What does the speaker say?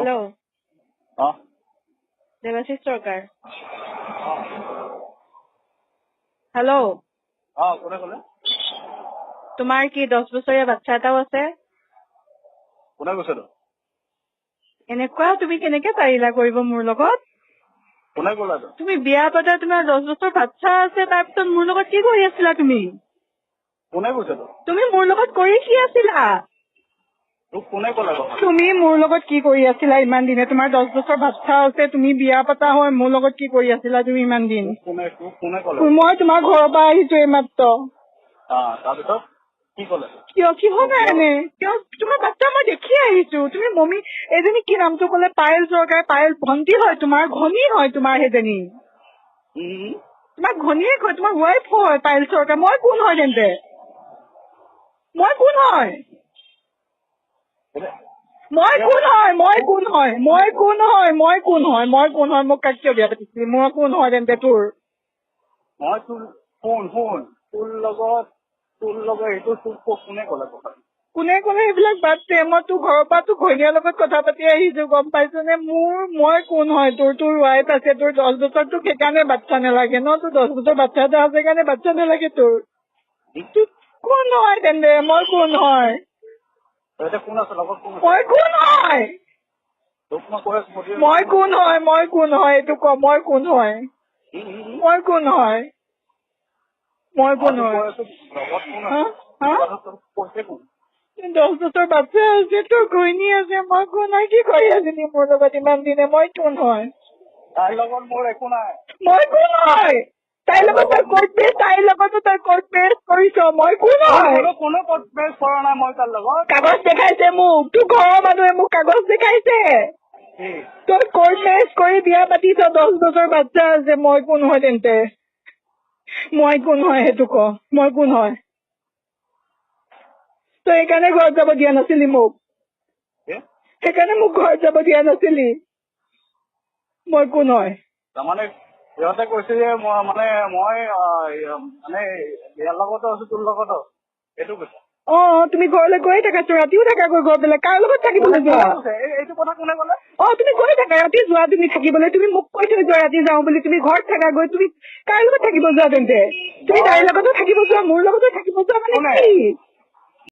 Hello. Debashis সৰকাৰ। Hello'. কোনে ক'লে? তোমাৰ কি 10 বছৰীয়া বাচ্চা এটাও আছে? কোনে কৈছে? এনেকুৱা তুমি কেনেকে পাৰিলা কৰিব মোৰ লগত? কোনে ক'লে? তুমি বিয়া পাতা, তোমাৰ 10 বছৰ বাচ্চা আছে, তাৰপিছত মোৰ লগত কি কৰি আছিলা তুমি? কোনে কৈছে? তুমি মোৰ লগত কৰি কি আছিলা? কোনে ক'লে? তুমি মোৰ লগত কি কৰি আছিলা ইমান দিনে? তোমাৰ 10 বছৰ বাচ্চা আছে, তুমি বিয়া পাতা হয়, মোৰ লগত কি কৰি আছিলা তুমি ইমান দিন? কোনে ক'লে? মই তোমাৰ ঘৰৰ পৰা আহিছো এইমাত্ৰ। তাৰপিছত কি ক'লে? কিহৰ কাৰণে? তোমাৰ বাচ্চা মই দেখি আহিছো। তুমি মমি এজনী কি নামটো ক'লে? পায়েল সৰকাৰ। পায়েল ভণ্টি হয় তোমাৰ, ঘনী হয় তোমাৰ সেইজনী। তোমাৰ ঘনীয়েক হয়, তোমাৰ ৱাইফ হয় পায়েল সৰকাৰ। মই কোন হয় তেন্তে? মই কোন হয়? মোক কাক কিয় বিয়া পাতিছিলি? মই কোন হয় তেন্তে তোৰ? মই তোৰ লগত এইটো কোনে ক'লে কথা? কোনে ক'লে এইবিলাক বাদ দে। মই তোৰ ঘৰৰ পৰা তোৰ ঘৈণীয়াৰ লগত কথা পাতি আহিছো, গম পাইছো নে? মই কোন হয় তোৰ? তোৰ ৱাইফ আছে, তোৰ 10 বছৰ, তোক সেইকাৰণে বাচ্চা নালাগে ন? তোৰ 10 বছৰ বাচ্চা এটা আছে কাৰণে বাচ্চা নালাগে তোৰ। তোৰ কোন হয় তেন্তে? মই কোন হয়? কোন আছে লগত? মই কোন হয়? মই কোন হয় এইটো ক। মই কোন হয়? 10 বছৰ বাচ্চা আছে, তোৰ ঘৈণী আছে, মই কোন হয়? কি কৰি আছিলি মোৰ লগত ইমান দিনে? মই কোন হয়? তাইৰ লগত মোৰ একো নাই। মই কোন হয়? তাইৰ লগত তই কোৰ্ট মেৰেজ কৰিছ। মই কোন হয়? কোনো কোৰ্ট মেৰেজ কৰা নাই মই তাৰ লগত। কাগজ দেখাইছে মোক, তোৰ ঘৰৰ মানুহে মোক কাগজ দেখাইছে। তই কোৰ্ট মেৰেজ কৰি বিয়া পাতিছ, 10 বছৰ বাচ্চা আছে। মই কোন হয় তেন্তে? মই কোন হয় সেইটো ক। মই কোন হয়? তই সেইকাৰণে ঘৰত যাব দিয়া নাছিলি মোক? সেইকাৰণে মোক ঘৰত যাব দিয়া নাছিলি? মই কোন হয়? তাৰমানে সিহঁতে কৈছে যে মই ইয়াৰ লগতো আছো, তোৰ লগতো এইটো কৈছে। তুমি ঘৰলৈ গৈয়ে থাকাছো, ৰাতিও থাকাগৈ ঘৰ পেলাই। কাৰ লগত থাকিবলৈ যোৱা? এইটো কথা কোনে ক'লে? তুমি গৈ থাকা, ৰাতি যোৱা তুমি থাকিবলৈ। তুমি মোক কৈ থৈ যোৱা ৰাতি যাওঁ বুলি। তুমি ঘৰত থাকাগৈ। তুমি কাৰ লগত থাকিব যোৱা তেন্তে? তুমি তাইৰ লগতো থাকিব যোৱা, মোৰ লগতো থাকিব যোৱা মানে কি?